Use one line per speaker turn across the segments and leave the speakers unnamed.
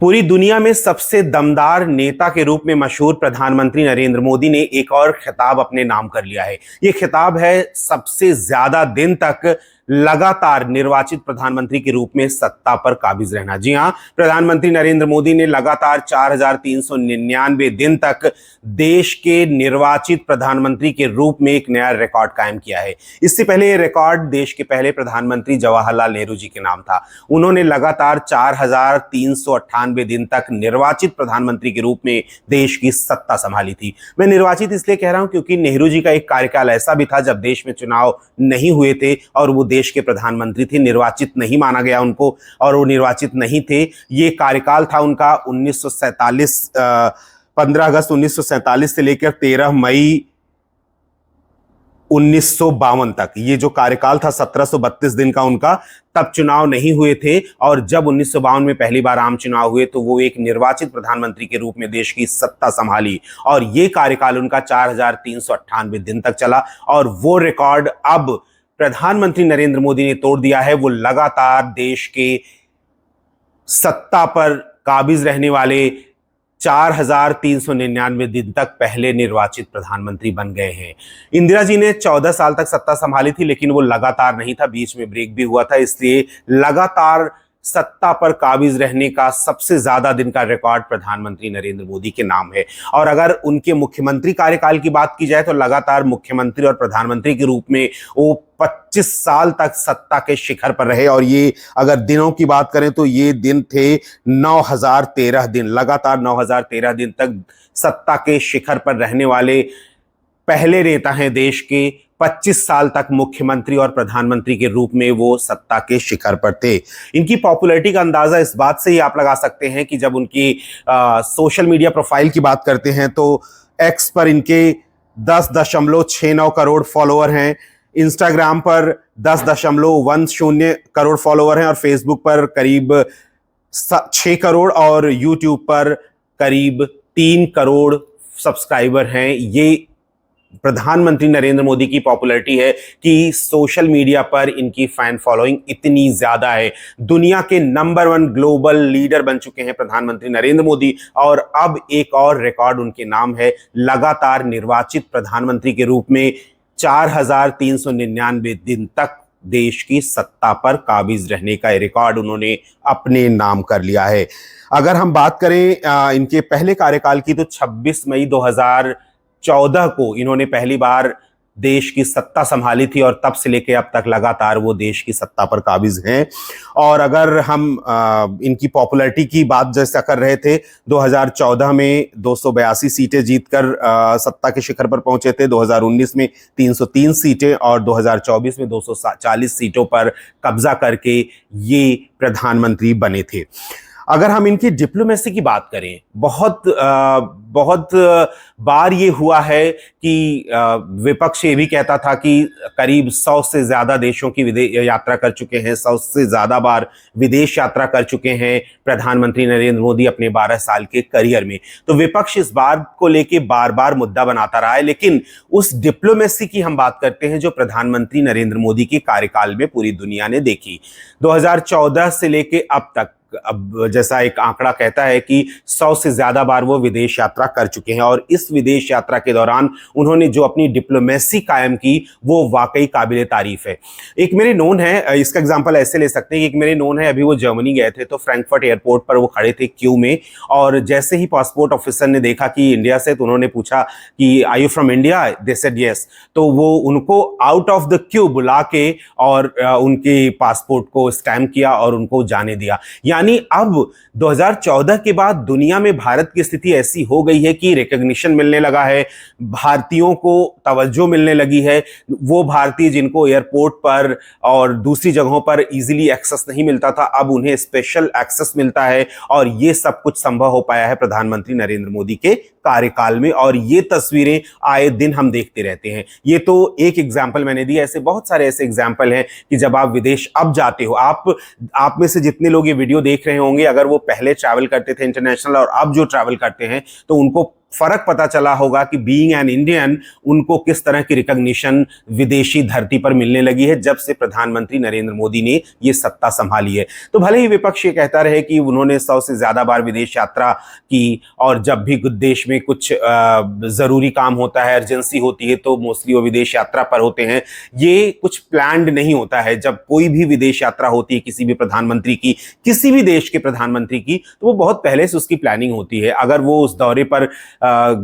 पूरी दुनिया में सबसे दमदार नेता के रूप में मशहूर प्रधानमंत्री नरेंद्र मोदी ने एक और खिताब अपने नाम कर लिया है। यह खिताब है सबसे ज्यादा दिन तक लगातार निर्वाचित प्रधानमंत्री के रूप में सत्ता पर काबिज रहना। जी हां, प्रधानमंत्री नरेंद्र मोदी ने लगातार 4399 दिन तक देश के निर्वाचित प्रधानमंत्री के रूप में एक नया रिकॉर्ड कायम किया है। इससे पहले यह रिकॉर्ड देश के पहले प्रधानमंत्री जवाहरलाल नेहरू जी के नाम था। उन्होंने लगातार 4398 दिन तक निर्वाचित प्रधानमंत्री के रूप में देश की सत्ता संभाली थी। मैं निर्वाचित इसलिए कह रहा हूं क्योंकि नेहरू जी का एक कार्यकाल ऐसा भी था जब देश में चुनाव नहीं हुए थे और वो देश के प्रधानमंत्री थे, निर्वाचित नहीं माना गया उनको और वो निर्वाचित नहीं थे। ये कार्यकाल था उनका 1947 15 अगस्त 1947 से लेकर 13 मई 1952 तक। ये जो कार्यकाल था 1732 दिन का उनका, तब चुनाव नहीं हुए थे और जब 1952 में पहली बार आम चुनाव हुए तो वो एक निर्वाचित प्रधानमंत्री के रूप में देश की सत्ता संभाली और ये कार्यकाल उनका 4398 दिन तक चला और वो रिकॉर्ड अब प्रधानमंत्री नरेंद्र मोदी ने तोड़ दिया है। वो लगातार देश के सत्ता पर काबिज रहने वाले 4399 दिन तक पहले निर्वाचित प्रधानमंत्री बन गए हैं। इंदिरा जी ने 14 साल तक सत्ता संभाली थी, लेकिन वो लगातार नहीं था, बीच में ब्रेक भी हुआ था, इसलिए लगातार सत्ता पर काबिज रहने का सबसे ज्यादा दिन का रिकॉर्ड प्रधानमंत्री नरेंद्र मोदी के नाम है। और अगर उनके मुख्यमंत्री कार्यकाल की बात की जाए तो लगातार मुख्यमंत्री और प्रधानमंत्री के रूप में वो 25 साल तक सत्ता के शिखर पर रहे और ये अगर दिनों की बात करें तो ये दिन थे 9013 दिन। लगातार 9013 दिन तक सत्ता के शिखर पर रहने वाले पहले नेता हैं देश के। 25 साल तक मुख्यमंत्री और प्रधानमंत्री के रूप में वो सत्ता के शिखर पर थे। इनकी पॉपुलैरिटी का अंदाजा इस बात से ही आप लगा सकते हैं कि जब उनकी सोशल मीडिया प्रोफाइल की बात करते हैं तो एक्स पर इनके 10.69 करोड़ फॉलोअर हैं, इंस्टाग्राम पर 10.10 करोड़ फॉलोअर हैं और फेसबुक पर करीब 6 करोड़ और यूट्यूब पर करीब 3 करोड़ सब्सक्राइबर हैं। ये प्रधानमंत्री नरेंद्र मोदी की पॉपुलैरिटी है कि सोशल मीडिया पर इनकी फैन फॉलोइंग इतनी ज्यादा है। दुनिया के नंबर 1 ग्लोबल लीडर बन चुके हैं प्रधानमंत्री नरेंद्र मोदी और अब एक और रिकॉर्ड उनके नाम है। लगातार निर्वाचित प्रधानमंत्री के रूप में 4399 दिन तक देश की सत्ता पर काबिज रहने का रिकॉर्ड उन्होंने अपने नाम कर लिया है। अगर हम बात करें इनके पहले कार्यकाल की तो 26 मई 2014 को इन्होंने पहली बार देश की सत्ता संभाली थी और तब से लेकर अब तक लगातार वो देश की सत्ता पर काबिज हैं। और अगर हम इनकी पॉपुलैरिटी की बात जैसा कर रहे थे, 2014 में 282 सीटें जीतकर सत्ता के शिखर पर पहुंचे थे, 2019 में 303 सीटें और 2024 में 240 सीटों पर कब्जा करके ये प्रधानमंत्री बने थे। अगर हम इनकी डिप्लोमेसी की बात करें, बहुत बार ये हुआ है कि विपक्ष ये भी कहता था कि करीब 100 से ज्यादा देशों की यात्रा कर चुके हैं, 100 से ज्यादा बार विदेश यात्रा कर चुके हैं प्रधानमंत्री नरेंद्र मोदी अपने 12 साल के करियर में। तो विपक्ष इस बात को लेके बार बार मुद्दा बनाता रहा है, लेकिन उस डिप्लोमेसी की हम बात करते हैं जो प्रधानमंत्री नरेंद्र मोदी के कार्यकाल में पूरी दुनिया ने देखी। 2014 से लेके अब तक, अब जैसा एक आंकड़ा कहता है कि 100 से ज्यादा बार वो विदेश यात्रा कर चुके हैं और इस विदेश यात्रा के दौरान उन्होंने जो अपनी डिप्लोमेसी कायम की वो वाकई काबिले तारीफ है। एक मेरे नोन है, इसका एग्जांपल ऐसे ले सकते हैं कि एक मेरे नोन है, अभी वो जर्मनी गए थे तो फ्रैंकफर्ट एयरपोर्ट पर वो खड़े थे क्यू में और जैसे ही पासपोर्ट ऑफिसर ने देखा कि इंडिया से, तो उन्होंने पूछा कि are you from India? They said yes. तो वो उनको आउट ऑफ द क्यू बुला के और उनके पासपोर्ट को स्टैम्प किया और उनको जाने दिया। यानी अब 2014 के बाद दुनिया में भारत की स्थिति ऐसी हो गई है कि रिकॉग्निशन मिलने लगा है, भारतीयों को तवज्जो मिलने लगी है। वो भारतीय जिनको एयरपोर्ट पर और दूसरी जगहों पर इजीली एक्सेस नहीं मिलता था, अब उन्हें स्पेशल एक्सेस मिलता है और ये सब कुछ संभव हो पाया है प्रधानमंत्री नरेंद्र मोदी के कार्यकाल में और ये तस्वीरें आए दिन हम देखते रहते हैं। ये तो एक एग्जाम्पल मैंने दिया, ऐसे बहुत सारे ऐसे एग्जाम्पल हैं कि जब आप विदेश अब जाते हो, आप में से जितने लोग ये वीडियो देख रहे होंगे, अगर वो पहले ट्रैवल करते थे इंटरनेशनल और अब जो ट्रैवल करते हैं तो उनको फर्क पता चला होगा कि बीइंग एन इंडियन उनको किस तरह की रिकॉग्निशन विदेशी धरती पर मिलने लगी है जब से प्रधानमंत्री नरेंद्र मोदी ने ये सत्ता संभाली है। तो भले ही विपक्ष ये कहता रहे कि उन्होंने 100 से ज्यादा बार विदेश यात्रा की और जब भी देश में कुछ जरूरी काम होता है, अर्जेंसी होती है, तो मोस्टली वो विदेश यात्रा पर होते हैं। ये कुछ प्लान्ड नहीं होता है। जब कोई भी विदेश यात्रा होती है किसी भी प्रधानमंत्री की, किसी भी देश के प्रधानमंत्री की, तो वो बहुत पहले से उसकी प्लानिंग होती है। अगर वो उस दौरे पर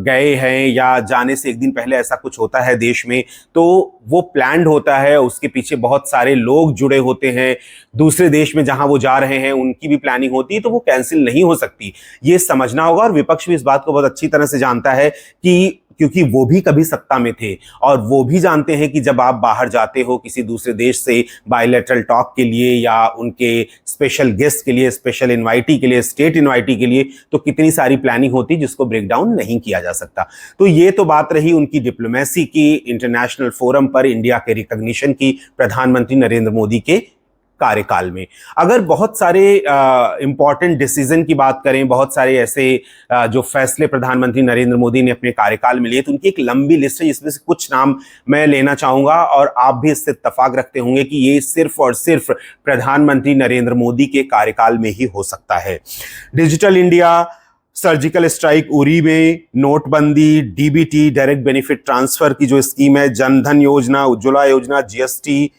गए हैं या जाने से एक दिन पहले ऐसा कुछ होता है देश में, तो वो प्लान्ड होता है, उसके पीछे बहुत सारे लोग जुड़े होते हैं, दूसरे देश में जहां वो जा रहे हैं उनकी भी प्लानिंग होती है, तो वो कैंसिल नहीं हो सकती। ये समझना होगा और विपक्ष भी इस बात को बहुत अच्छी तरह से जानता है कि क्योंकि वो भी कभी सत्ता में थे और वो भी जानते हैं कि जब आप बाहर जाते हो किसी दूसरे देश से बायलैटरल टॉक के लिए या उनके स्पेशल गेस्ट के लिए, स्पेशल इनवाइटी के लिए, स्टेट इनवाइटी के लिए, तो कितनी सारी प्लानिंग होती जिसको ब्रेक डाउन नहीं किया जा सकता। तो ये तो बात रही उनकी डिप्लोमेसी की, इंटरनेशनल फोरम पर इंडिया के रिकॉग्निशन की प्रधानमंत्री नरेंद्र मोदी के कार्यकाल में। अगर बहुत सारे इंपॉर्टेंट डिसीजन की बात करें, बहुत सारे ऐसे जो फैसले प्रधानमंत्री नरेंद्र मोदी ने अपने कार्यकाल में लिए, तो उनकी एक लंबी लिस्ट है जिसमें से कुछ नाम मैं लेना चाहूंगा और आप भी इससे इत्तेफाक रखते होंगे कि ये सिर्फ और सिर्फ प्रधानमंत्री नरेंद्र मोदी के कार्यकाल में ही हो सकता है। Digital India, surgical strike Uri में, नोटबंदी, डीबीटी डायरेक्ट बेनिफिट ट्रांसफर की जो स्कीम है, जनधन योजना, उज्ज्वला योजना, जीएसटी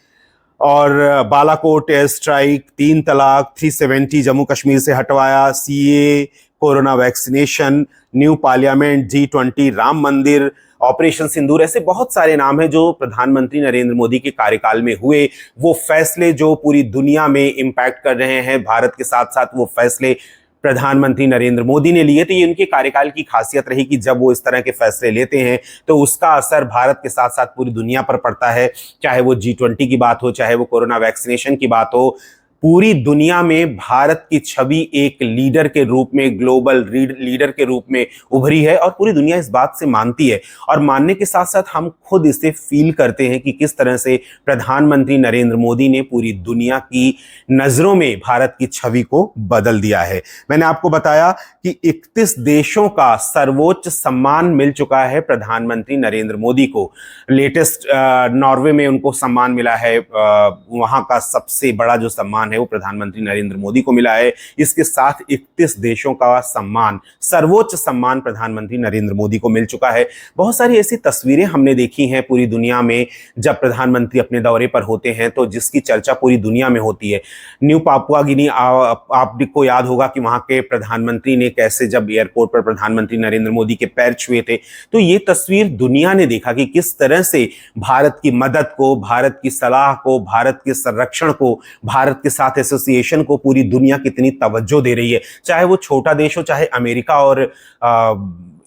और बालाकोट एयर स्ट्राइक, 3 तलाक, 370 जम्मू कश्मीर से हटवाया, CAA, corona vaccination, new parliament, G20, Ram Mandir, operation सिंदूर, ऐसे बहुत सारे नाम हैं जो प्रधानमंत्री नरेंद्र मोदी के कार्यकाल में हुए। वो फैसले जो पूरी दुनिया में इंपैक्ट कर रहे हैं, भारत के साथ साथ वो फैसले प्रधानमंत्री नरेंद्र मोदी ने लिए। तो ये उनके कार्यकाल की खासियत रही कि जब वो इस तरह के फैसले लेते हैं तो उसका असर भारत के साथ साथ पूरी दुनिया पर पड़ता है। चाहे वो G20 की बात हो, चाहे वो कोरोना वैक्सीनेशन की बात हो, पूरी दुनिया में भारत की छवि एक लीडर के रूप में, ग्लोबल लीडर के रूप में उभरी है और पूरी दुनिया इस बात से मानती है। और मानने के साथ साथ हम खुद इसे फील करते हैं कि किस तरह से प्रधानमंत्री नरेंद्र मोदी ने पूरी दुनिया की नजरों में भारत की छवि को बदल दिया है। मैंने आपको बताया कि 31 देशों का सर्वोच्च सम्मान मिल चुका है प्रधानमंत्री नरेंद्र मोदी को। लेटेस्ट नॉर्वे में उनको सम्मान मिला है, वहां का सबसे बड़ा जो सम्मान है वो प्रधानमंत्री नरेंद्र मोदी को मिला है। इसके साथ 31 देशों का सम्मान, सर्वोच्च सम्मान प्रधानमंत्री नरेंद्र मोदी को मिल चुका है। बहुत सारी ऐसी तस्वीरें हमने देखी हैं पूरी दुनिया में, जब प्रधानमंत्री अपने दौरे पर होते हैं तो जिसकी चर्चा पूरी दुनिया में होती है। न्यू पापुआ गिनी, आपको याद होगा कि वहां के प्रधानमंत्री ने कैसे जब एयरपोर्ट पर प्रधानमंत्री नरेंद्र मोदी के पैर छुए थे, तो ये तस्वीर दुनिया ने देखा कि किस तरह से भारत की मदद को, भारत की सलाह को, भारत के संरक्षण को, भारत के साथ एसोसिएशन को पूरी दुनिया कितनी तवज्जो दे रही है। चाहे वो छोटा देश हो, चाहे अमेरिका और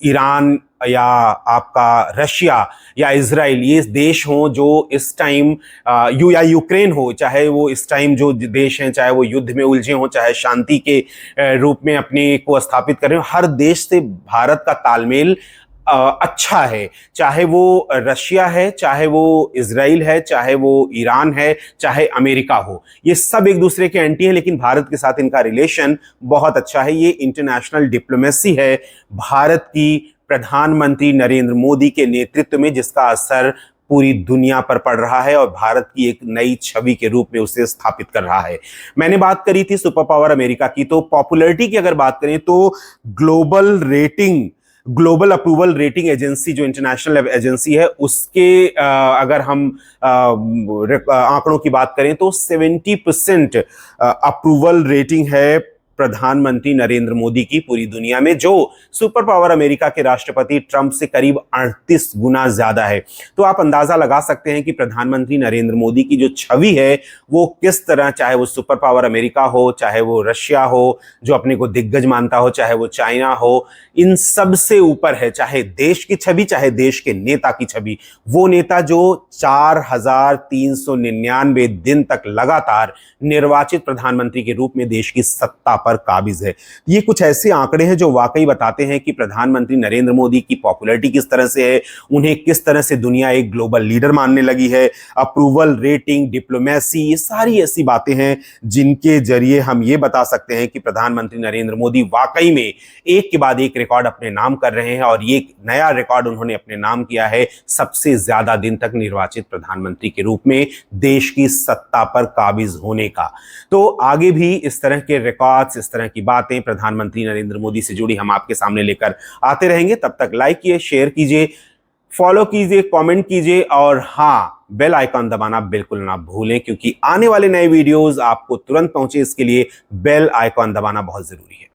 ईरान या आपका रशिया या इजराइल, ये देश हो जो इस टाइम या यूक्रेन हो, चाहे वो इस टाइम जो देश हैं, चाहे वो युद्ध में उलझे हों, चाहे शांति के रूप में अपने को स्थापित कर रहे हो, हर देश से भारत का तालमेल अच्छा है। चाहे वो रशिया है, चाहे वो इजराइल है, चाहे वो ईरान है, चाहे अमेरिका हो, ये सब एक दूसरे के एंटी हैं, लेकिन भारत के साथ इनका रिलेशन बहुत अच्छा है। ये इंटरनेशनल डिप्लोमेसी है भारत की प्रधानमंत्री नरेंद्र मोदी के नेतृत्व में, जिसका असर पूरी दुनिया पर पड़ रहा है और भारत की एक नई छवि के रूप में उसे स्थापित कर रहा है। मैंने बात करी थी सुपर पावर अमेरिका की, तो पॉपुलैरिटी की अगर बात करें तो ग्लोबल अप्रूवल रेटिंग एजेंसी, जो इंटरनेशनल एजेंसी है, उसके अगर हम आंकड़ों की बात करें तो 70% अप्रूवल रेटिंग है प्रधानमंत्री नरेंद्र मोदी की पूरी दुनिया में, जो सुपर पावर अमेरिका के राष्ट्रपति ट्रंप से करीब 38 गुना ज्यादा है। तो आप अंदाजा लगा सकते हैं कि प्रधानमंत्री नरेंद्र मोदी की जो छवि है वो किस तरह, चाहे वो सुपर पावर अमेरिका हो, चाहे वो रशिया हो जो अपने को दिग्गज मानता हो, चाहे वो चाइना हो, इन सब से ऊपर है। चाहे देश की छवि, चाहे देश के नेता की छवि, वो नेता जो 4399 दिन तक लगातार निर्वाचित प्रधानमंत्री के रूप में देश की सत्ता पर काबिज है। ये कुछ ऐसे आंकड़े हैं जो वाकई बताते हैं कि प्रधानमंत्री नरेंद्र मोदी की पॉपुलैरिटी किस तरह से है, उन्हें किस तरह से दुनिया एक ग्लोबल लीडर मानने लगी है। अप्रूवल रेटिंग, डिप्लोमेसी, ये सारी ऐसी बातें हैं जिनके जरिए हम ये बता सकते हैं कि प्रधानमंत्री नरेंद्र मोदी वाकई में एक के बाद एक रिकॉर्ड अपने नाम कर रहे हैं और ये नया रिकॉर्ड उन्होंने अपने नाम किया है सबसे ज्यादा दिन तक निर्वाचित प्रधानमंत्री के रूप में देश की सत्ता पर काबिज होने का। तो आगे भी इस तरह के रिकॉर्ड्स, इस तरह की बातें प्रधानमंत्री नरेंद्र मोदी से जुड़ी हम आपके सामने लेकर आते रहेंगे। तब तक लाइक कीजिए, शेयर कीजिए, फॉलो कीजिए, कमेंट कीजिए और हाँ, बेल आइकॉन दबाना बिल्कुल ना भूलें, क्योंकि आने वाले नए वीडियोस आपको तुरंत पहुंचे इसके लिए बेल आइकॉन दबाना बहुत जरूरी है।